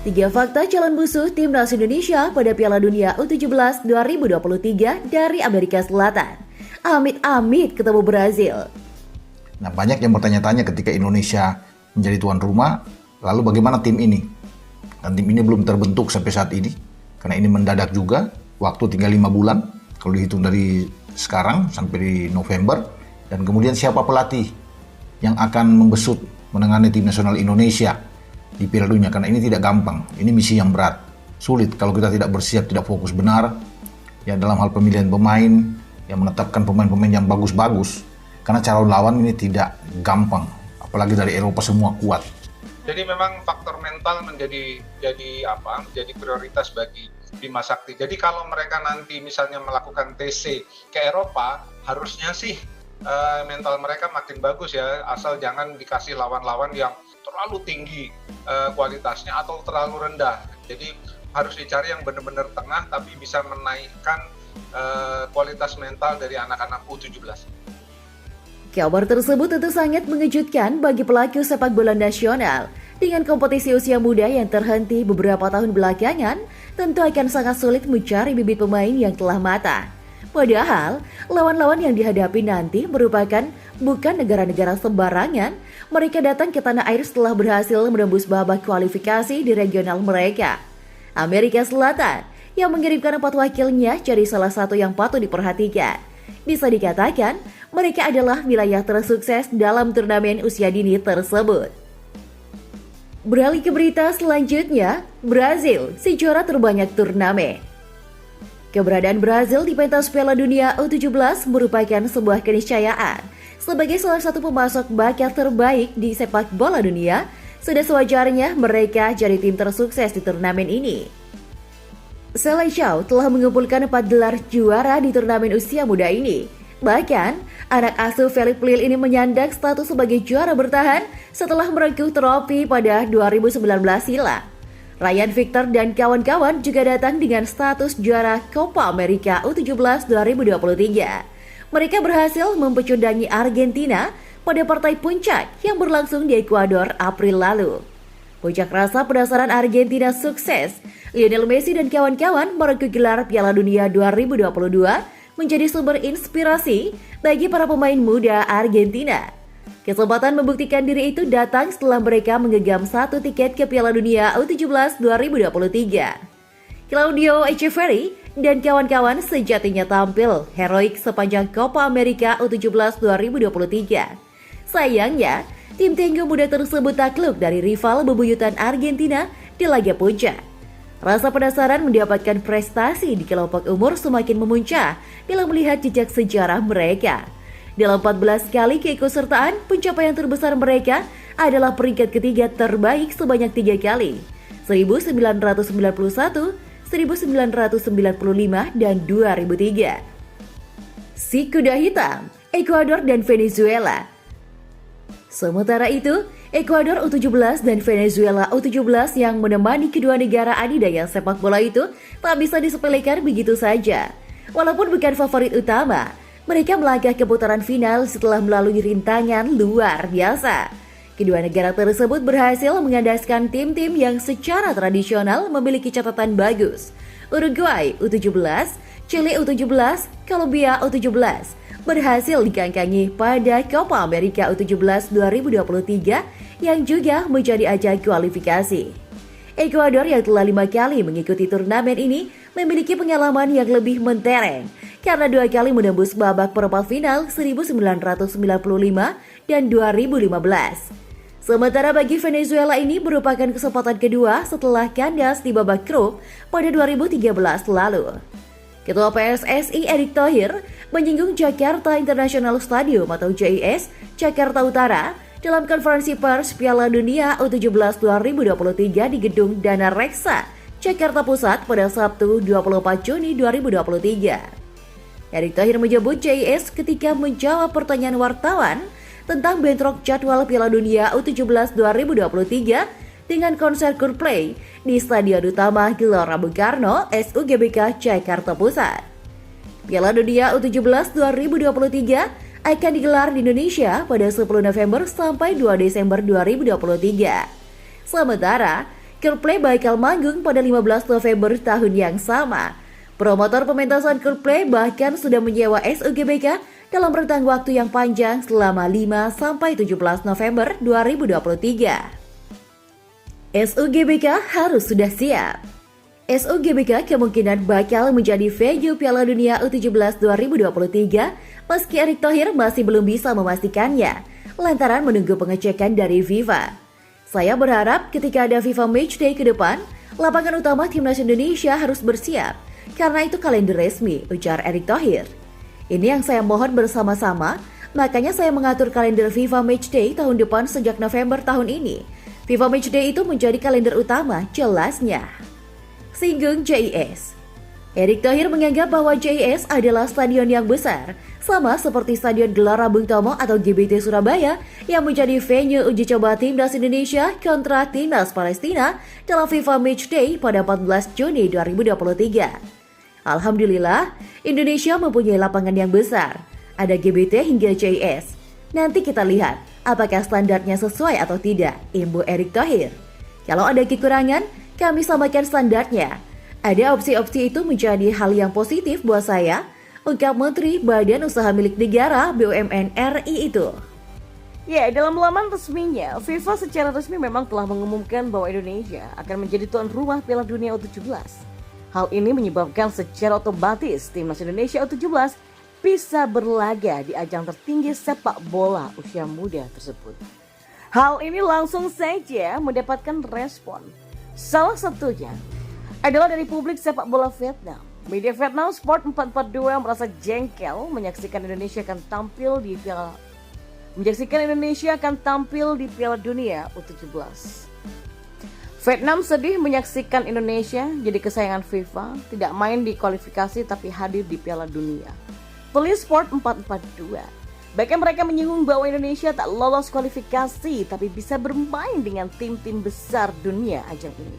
Tiga fakta calon musuh Timnas Indonesia pada Piala Dunia U17 2023 dari Amerika Selatan. Amit-amit ketemu Brazil. Nah, banyak yang bertanya-tanya ketika Indonesia menjadi tuan rumah, lalu bagaimana tim ini? Dan tim ini belum terbentuk sampai saat ini, karena ini mendadak juga, waktu tinggal 5 bulan, kalau dihitung dari sekarang sampai di November, dan kemudian siapa pelatih yang akan membesut menangani tim nasional Indonesia di Piala Dunia, karena ini tidak gampang, ini misi yang berat, sulit kalau kita tidak bersiap, tidak fokus benar ya dalam hal pemilihan pemain, yang menetapkan pemain-pemain yang bagus-bagus, karena calon lawan ini tidak gampang, apalagi dari Eropa semua kuat. Jadi memang faktor mental menjadi prioritas bagi Bima Sakti. Jadi kalau mereka nanti misalnya melakukan TC ke Eropa, harusnya sih mental mereka makin bagus ya, asal jangan dikasih lawan-lawan yang terlalu tinggi kualitasnya atau terlalu rendah. Jadi harus dicari yang benar-benar tengah tapi bisa menaikkan kualitas mental dari anak-anak U17. Kabar tersebut tentu sangat mengejutkan bagi pelaku sepak bola nasional. Dengan kompetisi usia muda yang terhenti beberapa tahun belakangan, tentu akan sangat sulit mencari bibit pemain yang telah matang. Padahal, lawan-lawan yang dihadapi nanti merupakan bukan negara-negara sembarangan. Mereka datang ke tanah air setelah berhasil menembus babak kualifikasi di regional mereka. Amerika Selatan yang mengirimkan 4 wakilnya jadi salah satu yang patut diperhatikan. Bisa dikatakan, mereka adalah wilayah tersukses dalam turnamen usia dini tersebut. Beralih ke berita selanjutnya, Brazil, si juara terbanyak turnamen. Keberadaan Brazil di pentas Piala Dunia U17 merupakan sebuah keniscayaan. Sebagai salah satu pemasok bakat terbaik di sepak bola dunia, sudah sewajarnya mereka jadi tim tersukses di turnamen ini. Seleção telah mengumpulkan 4 gelar juara di turnamen usia muda ini. Bahkan, anak asuh Felipe Lille ini menyandang status sebagai juara bertahan setelah merengkuh trofi pada 2019 silam. Ryan Victor dan kawan-kawan juga datang dengan status juara Copa America U17 2023. Mereka berhasil mempecundangi Argentina pada partai puncak yang berlangsung di Ekuador April lalu. Puncak rasa penasaran Argentina sukses, Lionel Messi dan kawan-kawan merengkuh gelar Piala Dunia 2022 menjadi sumber inspirasi bagi para pemain muda Argentina. Kesempatan membuktikan diri itu datang setelah mereka menggenggam 1 tiket ke Piala Dunia U17 2023. Claudio Echeverri dan kawan-kawan sejatinya tampil heroik sepanjang Copa America U17 2023. Sayangnya, tim tenggo muda tersebut takluk dari rival bebuyutan Argentina di laga puncak. Rasa penasaran mendapatkan prestasi di kelompok umur semakin memuncak bila melihat jejak sejarah mereka. Dalam 14 kali keikutsertaan, pencapaian terbesar mereka adalah peringkat ketiga terbaik sebanyak 3 kali, 1991, 1995, dan 2003. Si kuda hitam, Ekuador dan Venezuela. Sementara itu, Ekuador U17 dan Venezuela U17 yang menemani kedua negara adidaya sepak bola itu tak bisa disepelekan begitu saja. Walaupun bukan favorit utama, mereka melangkah ke putaran final setelah melalui rintangan luar biasa. Kedua negara tersebut berhasil mengandaskan tim-tim yang secara tradisional memiliki catatan bagus. Uruguay U17, Chile U17, Kolombia U17 berhasil dikangkangi pada Copa America U17 2023 yang juga menjadi ajang kualifikasi. Ekuador yang telah 5 kali mengikuti turnamen ini memiliki pengalaman yang lebih mentereng karena 2 kali menembus babak perempat final 1995 dan 2015. Sementara bagi Venezuela ini merupakan kesempatan kedua setelah kandas di babak grup pada 2013 lalu. Ketua PSSI Erick Thohir menyinggung Jakarta International Stadium atau JIS Jakarta Utara dalam konferensi pers Piala Dunia U17 2023 di Gedung Dana Reksa, Jakarta Pusat pada Sabtu 24 Juni 2023. Erick Thohir menyebut JIS ketika menjawab pertanyaan wartawan tentang bentrok jadwal Piala Dunia U17 2023 dengan konser Coldplay di Stadion Utama Gelora Bung Karno, SUGBK Jakarta Pusat. Piala Dunia U17 2023 akan digelar di Indonesia pada 10 November sampai 2 Desember 2023. Sementara, Coldplay bakal manggung pada 15 November tahun yang sama. Promotor pementasan Coldplay bahkan sudah menyewa SUGBK dalam rentang waktu yang panjang selama 5-17 November 2023. SUGBK harus sudah siap. SUGBK kemungkinan bakal menjadi venue Piala Dunia U17 2023 meski Erick Thohir masih belum bisa memastikannya lantaran menunggu pengecekan dari FIFA. Saya berharap ketika ada FIFA Matchday ke depan, lapangan utama Timnas Indonesia harus bersiap karena itu kalender resmi, ujar Erick Thohir. Ini yang saya mohon bersama-sama, makanya saya mengatur kalender FIFA Matchday tahun depan sejak November tahun ini. FIFA Matchday itu menjadi kalender utama, jelasnya. Singgung JIS. Erick Thohir menganggap bahwa JIS adalah stadion yang besar, sama seperti Stadion Gelora Bung Tomo atau GBT Surabaya yang menjadi venue uji coba Timnas Indonesia kontra Timnas Palestina dalam FIFA Matchday pada 14 Juni 2023. Alhamdulillah, Indonesia mempunyai lapangan yang besar, ada GBT hingga JIS. Nanti kita lihat apakah standarnya sesuai atau tidak, imbu Erick Thohir. Kalau ada kekurangan, kami samakan standarnya. Ada opsi-opsi itu menjadi hal yang positif buat saya, ungkap Menteri Badan Usaha Milik Negara BUMN RI itu. Ya, dalam laman resminya, FIFA secara resmi memang telah mengumumkan bahwa Indonesia akan menjadi tuan rumah Piala Dunia U17. Hal ini menyebabkan secara otomatis Timnas Indonesia U17 bisa berlaga di ajang tertinggi sepak bola usia muda tersebut. Hal ini langsung saja mendapatkan respon. Salah satunya adalah dari publik sepak bola Vietnam. Media Vietnam Sport 442 merasa jengkel menyaksikan Indonesia akan tampil di Piala Dunia U17. Vietnam sedih menyaksikan Indonesia jadi kesayangan FIFA, tidak main di kualifikasi tapi hadir di Piala Dunia. Tulis Sport 442. Bahkan mereka menyinggung bahwa Indonesia tak lolos kualifikasi tapi bisa bermain dengan tim-tim besar dunia ajang ini.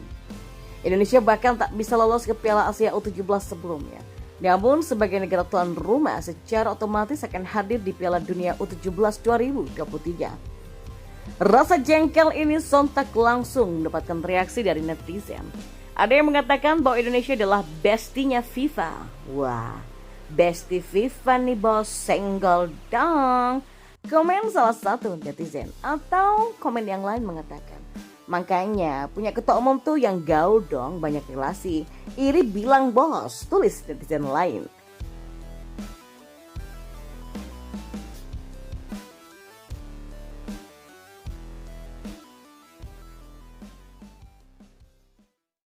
Indonesia bahkan tak bisa lolos ke Piala Asia U17 sebelumnya. Namun sebagai negara tuan rumah secara otomatis akan hadir di Piala Dunia U17 2023. Rasa jengkel ini sontak langsung mendapatkan reaksi dari netizen. Ada yang mengatakan bahwa Indonesia adalah bestinya FIFA. Wah, bestie FIFA nih bos, senggol dong. Komen salah satu netizen atau komen yang lain mengatakan, makanya punya ketua umum tuh yang gaul dong, banyak relasi. Iri bilang bos, tulis netizen lain.